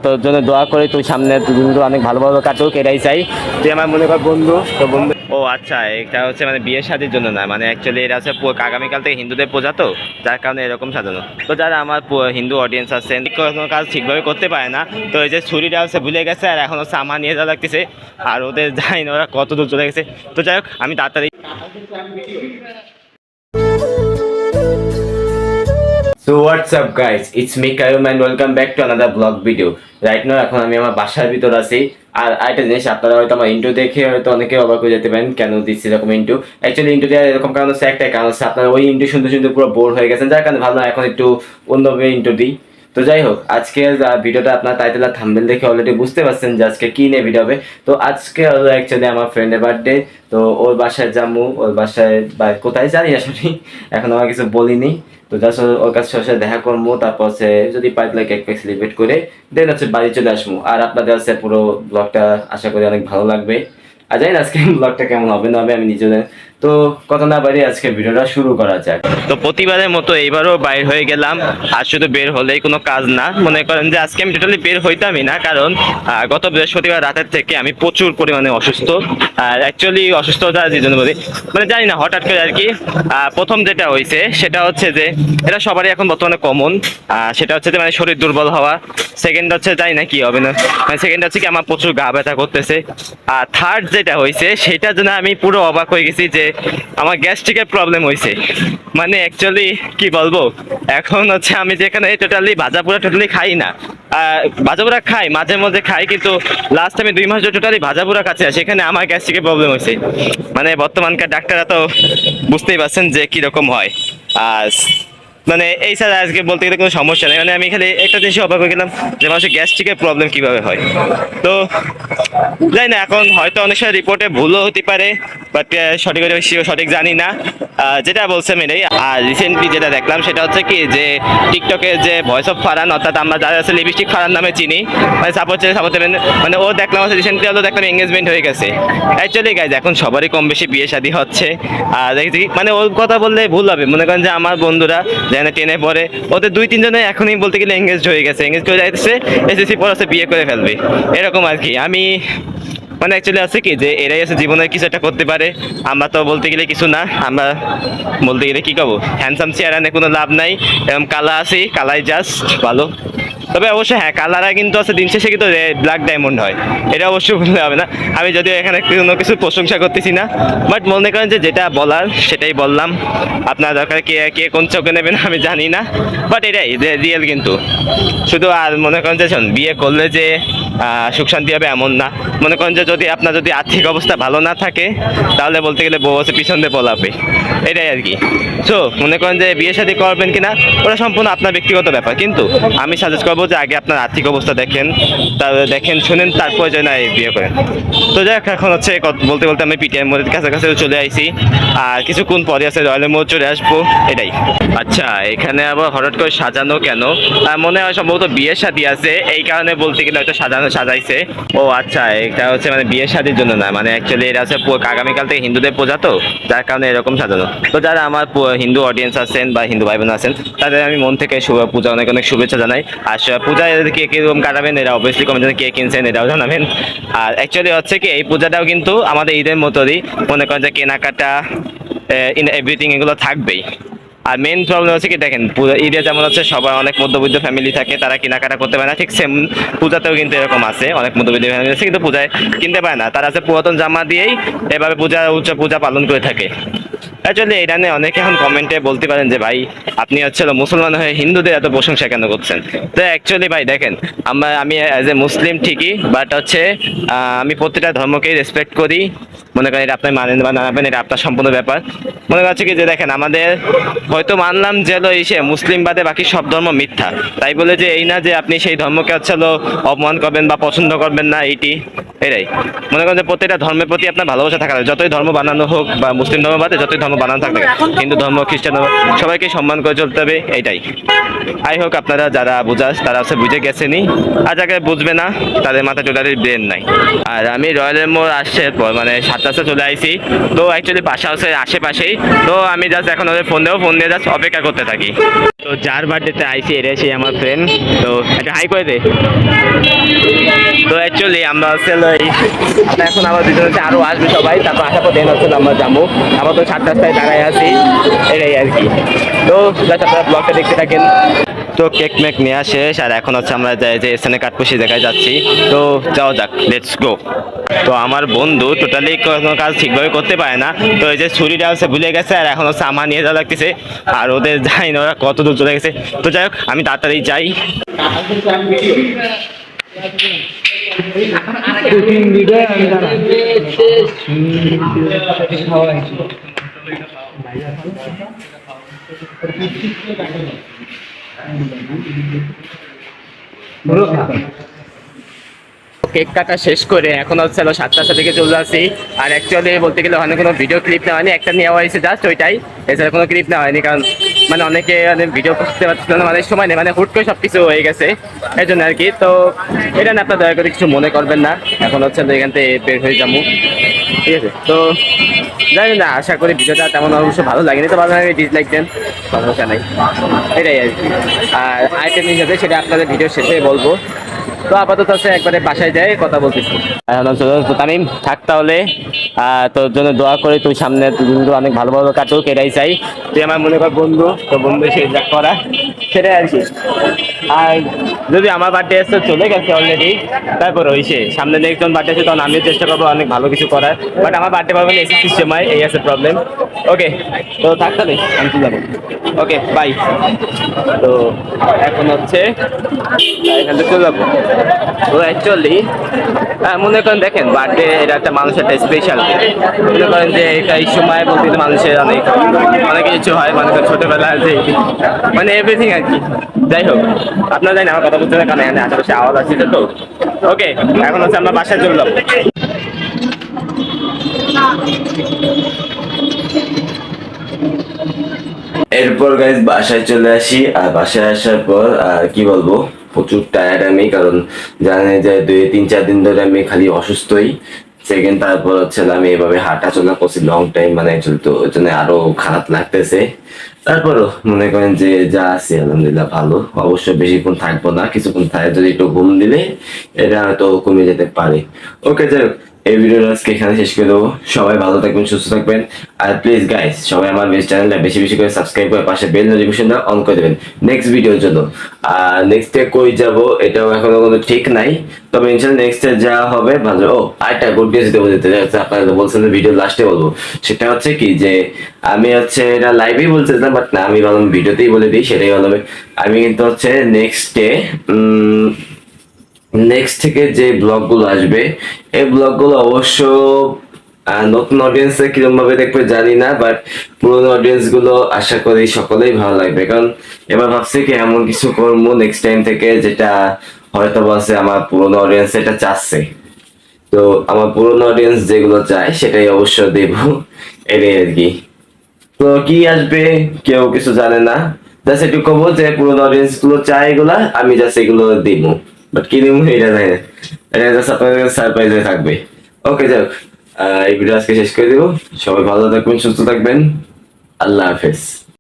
তোর জন্য দোয়া করি, তুই সামনে দিনগুলো অনেক ভালোভাবে কাটুক, এটাই চাই। তুই আমার মনে কর বন্ধু, তো বন্ধু। ও আচ্ছা, এটা হচ্ছে মানে বিয়ে শাদির জন্য না, মানে অ্যাকচুয়ালি এটা হচ্ছে আগামীকাল থেকে হিন্দুদের পূজা, তো যার কারণে এরকম সাজানো। তো যারা আমার হিন্দু অডিয়েন্স আছেন, কোনো কাজ ঠিকভাবে করতে পারে না, তো এই যে ছুরিটা হচ্ছে ভুলে গেছে, আর এখন হচ্ছে আমার নিয়ে যাওয়া লাগতেছে, আর ওদের জানি না ওরা কত দূর চলে গেছে। তো যাই হোক, আমি তাড়াতাড়ি। So what's up guys, it's me Kayum and welcome back to another vlog video. Right now এখন আমি আমার বাসার ভিতর আছি। আর একটা জিনিস, আপনারা হয়তো আমার ইন্ট্রো দেখে হয়তো অনেকে অবাক হয়ে যেতে পারেন কেন দিচ্ছি এরকম ইন্ট্রো। অ্যাকচুয়ালি ইন্ট্রো দেওয়ার এরকম কারণ হচ্ছে, একটাই কারণ হচ্ছে আপনারা ওই ইন্ট্রো শুনতে শুনতে পুরো বোর হয়ে গেছেন, যার কারণে ভাবলাম এখন একটু অন্যভাবে ইন্ট্রো দিই। তো যাই হোক, আজকের ভিডিওটা আপনার টাইটেল আর থাম্বনেল দেখে অলরেডি বুঝতে পারছেন যে আজকে কি নিয়ে ভিডিও হবে। তো আজকে হলো অ্যাকচুয়ালি আমার ফ্রেন্ডের বার্থডে। তো ওর বাসায় যাবো, ওর বাসায় বা কোথায় জানি না সঠিক, এখন আমার কিছু বলিনি। তো জাস্ট ওর কাছে সাথে দেখা করবো, তারপর হচ্ছে যদি পাইলে কেক ফেক সেলিব্রেট করে দেন হচ্ছে বাড়ি চলে আসবো। আর আপনাদের হচ্ছে পুরো ব্লগটা আশা করি অনেক ভালো লাগবে। আর জানি না আজকে ব্লগটা কেমন হবে না হবে, আমি নিজে। তো কথা না বাইরে আজকে ভিডিওটা শুরু করা যাক। তো প্রতিবারের মতো এইবারও বাইর হয়ে গেলাম, আর শুধু বের হলেই কোনো কাজ না, মনে করেন যে আজকে আমি টোটালি বের হইতামই না, কারণ গত বৃহস্পতিবার রাতের থেকে আমি প্রচুর পরিমাণে অসুস্থ। আর অ্যাকচুয়ালি অসুস্থতা যে জন্য বলি, মানে জানি না হঠাৎ করে আর কি। প্রথম যেটা হয়েছে সেটা হচ্ছে যে এটা সবারই এখন বর্তমানে কমন, সেটা হচ্ছে যে মানে শরীর দুর্বল হওয়া। সেকেন্ড হচ্ছে জানি না কি হবে না, মানে সেকেন্ড হচ্ছে কি আমার প্রচুর গা ব্যথা করতেছে। আর থার্ড যেটা হয়েছে সেটার জন্য আমি পুরো অবাক হয়ে গেছি যে আমার গ্যাস্ট্রিকের প্রবলেম হয়েছে। মানে অ্যাকচুয়ালি কি বলবো, এখন হচ্ছে আমি যেখানে টোটালি ভাজাপুরা টোটালি খাই না, ভাজাপুরা খাই মাঝে মধ্যে খাই, কিন্তু লাস্ট আমি 2 মাস টোটালি ভাজাপুরা খাচ্ছি, সেখানে আমার গ্যাস্ট্রিকের প্রবলেম হয়েছে। মানে বর্তমানকার ডাক্তাররা তো বুঝতেই পারছেন যে কিরকম হয়। আর মানে এই ছাড়া আজকে বলতে গেলে কোনো সমস্যা নেই, মানে আমি খালি একটা জিনিস অবাক হয়ে গেলাম যে মানুষের গ্যাস্ট্রিকের প্রবলেম কিভাবে হয়। তো জানি না, এখন হয়তো অনেক সময় রিপোর্টে ভুলও হতে পারে, বাট সঠিক জানি না। যেটা বলছে মেয়েরাই। আর রিসেন্টলি যেটা দেখলাম সেটা হচ্ছে কি, যে টিকটকে যে ভয়েস অফ ফারহান, অর্থাৎ আমরা যারা আছে লিপস্টিক ফারহান নামে চিনি, মানে সাপোর্ট মানে ও দেখলাম হচ্ছে রিসেন্টলি হলো দেখলাম এঙ্গেজমেন্ট হয়ে গেছে। অ্যাকচুয়ালি গাইজ এখন সবারই কম বেশি বিয়ে শাদী হচ্ছে। আর দেখছি মানে ওর কথা বললে ভুল হবে, মনে করেন যে আমার বন্ধুরা যেখানে টেনে পড়ে, ওদের 2-3 জনে এখনই বলতে গেলে এঙ্গেজ হয়ে গেছে, এঙ্গেজ করে যাইতেছে, এসএসসি পর হচ্ছে বিয়ে করে ফেলবে, এরকম আর কি। আমি মানে অ্যাকচুয়ালি আছে কি যে এরাই আছে জীবনের কিছু একটা করতে পারে, আমরা তো বলতে গেলে কিছু না। আমরা বলতে গেলে কি কব, হ্যান্ডসাম চেহারা কোনো লাভ নাই, এরকম কালা আছি, কালাই জাস্ট ভালো। তবে অবশ্যই হ্যাঁ, কালারা কিন্তু আছে দিন শেষে কিন্তু ব্ল্যাক ডায়মন্ড হয়, এটা অবশ্যই বলতে হবে না। আমি যদিও এখানে কোনো কিছু প্রশংসা করতেছি না, বাট মনে করেন যে যেটা বলার সেটাই বললাম। আপনার দরকার কে কে কোন চোখে নেবেন আমি জানি না, বাট এটাই রিয়েল কিন্তু। শুধু আর মনে করেন যে বিয়ে করলে যে সুখ শান্তি হবে এমন না। মনে করেন যে যদি আপনার আর্থিক অবস্থা ভালো না থাকে, তাহলে বলতে গেলে বউ হচ্ছে পিছন দিয়ে পলাবে, এটাই আর কি। সো মনে করেন যে বিয়ে শাদী করবেন কিনা ওটা সম্পূর্ণ আপনার ব্যক্তিগত ব্যাপার, কিন্তু আমি সাজেস্ট করবো যে আগে আপনার আর্থিক অবস্থা দেখেন, দেখেন শুনেন, তারপর যেন বিয়ে করেন। তো যাই হোক, এখন হচ্ছে বলতে বলতে আমি পিটিআর মোড়ের কাছাকাছি চলে আইছি, আর কিছুক্ষণ পরে আছে রয়্যালের মোড় চলে আসবো, এটাই। আচ্ছা, এখানে আবার হঠাৎ করে সাজানো কেন? মনে হয় সম্ভবত বিয়ে শাদী আছে, এই কারণে বলতে গেলে হয়তো সাজাইছে। ও আচ্ছা, এটা হচ্ছে মানে বিয়ে শাদীর জন্য না, মানে অ্যাকচুয়ালি এটা হচ্ছে আগামীকাল থেকে হিন্দুদের পূজা, তো যার কারণে এরকম সাজানো। তো যারা আমার হিন্দু অডিয়েন্স আছেন বা হিন্দু ভাই বোন আছেন, তাদের আমি মন থেকে পূজা অনেক অনেক শুভেচ্ছা জানাই। আর পূজায় কে কিরকম কাটাবেন এরা অবভিয়াসলি কমেন্টে কে কিনছেন এটাও জানাবেন। আর অ্যাকচুয়ালি হচ্ছে কি, এই পূজাটাও কিন্তু আমাদের ঈদের মতোই, মনে করেন যে কেনাকাটা ইন এভরিথিং এগুলো থাকবেই। আর মেন প্রবলেম হচ্ছে কি, দেখেন ঈদে যেমন হচ্ছে সবাই অনেক মধ্যবিত্ত ফ্যামিলি থাকে, তারা কেনাকাটা করতে পারে না, ঠিক সেম পূজাতেও কিন্তু এরকম আছে, অনেক মধ্যবিত্ত ফ্যামিলি আছে কিন্তু পূজায় কিনতে পারে না, তারা আছে পুরাতন জামা দিয়েই এভাবে পূজা পালন করে থাকে। অ্যাকচুয়ালি এটা নিয়ে অনেকে এখন কমেন্টে বলতে পারেন যে ভাই আপনি হচ্ছে মুসলমান হয়ে হিন্দুদের এত প্রশংসা কেন করছেন। তো অ্যাকচুয়ালি ভাই দেখেন, আমি অ্যাজ এ মুসলিম ঠিকই, বাট হচ্ছে আমি প্রতিটা ধর্মকেই রেসপেক্ট করি। মনে করেন এটা আপনি মানেন বা না মানেন এটা আপনার সম্পূর্ণ ব্যাপার। মনে করছে কি যে দেখেন, আমাদের হয়তো মানলাম যে মুসলিম বাদে বাকি সব ধর্ম মিথ্যা, তাই বলে যে এই না যে আপনি সেই ধর্মকে হচ্ছে অপমান করবেন বা পছন্দ করবেন না, এইটি এটাই মনে করেন যে প্রত্যেকটা ধর্মের প্রতি আপনার ভালোবাসা থাকা লাগে। যতই ধর্ম বানানো হোক বা মুসলিম ধর্ম বাদে যতই ধর্ম বানানো থাকবে, হিন্দু ধর্ম খ্রিস্টান ধর্ম সবাইকে সম্মান করে চলতে হবে, এইটাই। আই হোক আপনারা যারা বুঝাস তারা হচ্ছে বুঝে গেছেনই, আর যাকে বুঝবে না তাদের মাথা টোটালি ব্রেন নাই। আর আমি রয়্যালের মোড় আসার পর মানে 7টা চলে আইছি, তো অ্যাকচুয়ালি বাসা হচ্ছে আশেপাশেই, তো আমি জাস্ট এখন ওদের ফোন দিয়ে জাস্ট অপেক্ষা করতে থাকি। তো যার বার্থডেতে আইছি এটা সেই আমার ফ্রেন্ড, তো একটা হাই করে দে। তো অ্যাকচুয়ালি আমরা হচ্ছে এখন আমার ভিতরে হচ্ছে আরো আসবে সবাই, তারপর আসার পর দেন হচ্ছে আমরা যাবো। আমরা তো 7টায় দাঁড়ায় আছি, এটাই আর কি। তো জাস্ট আপনারা ব্লগটা দেখতে থাকেন। তো কেক মেক নেওয়া শেষ, আর এখন হচ্ছে আমরা যে স্থানে কাঠপুষি জায়গায় যাচ্ছি, তো যাওয়া যাক, লেটস গো। তো আমার বন্ধু টোটালি কোনো কাজ ঠিকভাবে করতে পারে না, তো এই যে ছুরিটা হচ্ছে ভুলে গেছে, আর এখন হচ্ছে আমার নিয়ে যাওয়া লাগতেছে, আর ওদের যাই না ওরা কত দূর চলে গেছে। তো যাই হোক আমি তাড়াতাড়ি যাই। কেক কাটা শেষ করে এখন হচ্ছে 7টা থেকে চলে আসি। আর অ্যাকচুয়ালি বলতে গেলে ওখানে কোনো ভিডিও ক্লিপ নেওয়া হয়নি, একটা নেওয়া হয়েছে জাস্ট ওইটাই, এছাড়া কোনো ক্লিপ নেওয়া হয়নি। কারণ মানে অনেকে মানে ভিডিও করতে পারছিল না, মানে সময় নেই, মানে হুট করে সব কিছু হয়ে গেছে এই জন্য আর কি। তো এটা না আপনার দয়া করে কিছু মনে করবেন না, এখন হচ্ছে এখান থেকে বের হয়ে যাবো, ঠিক আছে? তো জানি না, আশা করি ভিডিওটা তেমন অবশ্য ভালো লাগেনি, তো ভালো লাগে ডিসলাইক দেন, সমস্যা নাই, এটাই আর কি। আর আইটেম হিসাবে সেটা আপনাদের ভিডিও শেষে বলবো। তো আপাতত হচ্ছে একবারে বাসায় যাই কথা বলতেছি। তো তামিম থাক তাহলে, তোর জন্য দোয়া করি, তুই সামনে দিনগুলো অনেক ভালো ভালো কাটুক, এটাই চাই। তুই আমার মনে কর বন্ধু, তো বন্ধু সেই যা করা সেটাই আর কি। আর যদি আমার বার্থডে আসতে চলে গেছে অলরেডি, তারপর হয়েছে সামনে নেক্সট বার্থডে আছে, তখন আমিও চেষ্টা করবো অনেক ভালো কিছু করার, বাট আমার বার্থডে পাবো না এসএসসির সময়, এই আছে প্রবলেম। ওকে, তো থাক তাহলে, আমি চলে যাবো। Okay bye. তো এখন হচ্ছে এখান থেকে চলে যাবো। তো অ্যাকচুয়ালি মনে করেন দেখেন বার্থডে এটা একটা মানুষের একটা স্পেশাল, মনে করেন যে এই সময় বলতে মানুষের অনেক অনেক কিছু হয়, মানে ছোটবেলা যে মানে এভরিথিং আর কি। যাই হোক আপনারা জানেন আমার কথা বলতে না, কারণ এখানে আশেপাশে আওয়াজ আসছিল। তো ওকে, এখন হচ্ছে আমরা বাসায় চলে যাবো। এরপর গাইজ বাসায় চলে আসি, আর বাসায় আসার পর আর কি বলবো, প্রচুর টায়ার্ড আমি, কারণ জানেন যে 2-3-4 দিন ধরে আমি খালি অসুস্থই। সেকেন্ড তারপর হচ্ছে আমি এভাবে হাঁটা চলা করছি লং টাইম, মানে চলতো, ওই জন্য আরো খারাপ লাগতেছে। তারপরও মনে করেন যে যা আছে আলহামদুলিল্লাহ ভালো। অবশ্য বেশিক্ষণ থাকবো না, কিছুক্ষণ থাকে, যদি একটু ঘুম দিলে এটা হয়তো কমে যেতে পারে। ওকে, যাই হোক এই ভিডিওটা আজকে এখানে শেষ করে দেবো। সবাই ভালো থাকবেন, সুস্থ থাকবেন, আর প্লিজ গাইস সবাই আমার বেস্ট চ্যানেলটা বেশি বেশি করে সাবস্ক্রাইব করে পাশে বেল নোটিফিকেশনটা অন করে দেবেন নেক্সট ভিডিওর জন্য। আর নেক্সট ডে কই যাব এটাও এখনো কোনো ঠিক নাই, তবে ইনশাআল্লাহ নেক্সট ডে যা হবে ভালো। ও আরেকটা গুড নিউজ দেবো, যেতে আপনারা বলছেন ভিডিও লাস্টে বলবো, সেটা হচ্ছে কি যে আমি হচ্ছে এটা লাইভেই বলছিলাম, বাট না আমি ভাবলাম ভিডিওতেই বলে দিই, সেটাই ভালো হবে। আমি কিন্তু হচ্ছে নেক্সট ডে নেক্সট থেকে যে ব্লগগুলো আসবে, এই ব্লগগুলো অবশ্য নতুন অডিয়েন্সে কিরকম ভাবে দেখবে জানি না, বাট পুরোনো অডিয়েন্স গুলো আশা করি সকলেই ভালো লাগবে। কারণ এবার ভাবছি কি এমন কিছু করবো নেক্সট টাইম থেকে যেটা হয়তো বলছে আমার পুরোনো অডিয়েন্স এটা চাচ্ছে। তো আমার পুরোনো অডিয়েন্স যেগুলো চায় সেটাই অবশ্য দেব, এটাই আর কি। তো কি আসবে কেউ কিছু জানে না, জাস্ট একটু কবো যে পুরোনো অডিয়েন্স গুলো চায় এগুলা, আমি জাস্ট এগুলো দিব, বাট কি দিব এটা জানি না, এটা জাস্ট আপনাদের সারপ্রাইজ হয়ে থাকবে। ওকে, যাই হোক এই ভিডিও আজকে শেষ করে দেবো। সবাই ভালো থাকবেন, সুস্থ থাকবেন, আল্লাহ হাফেজ।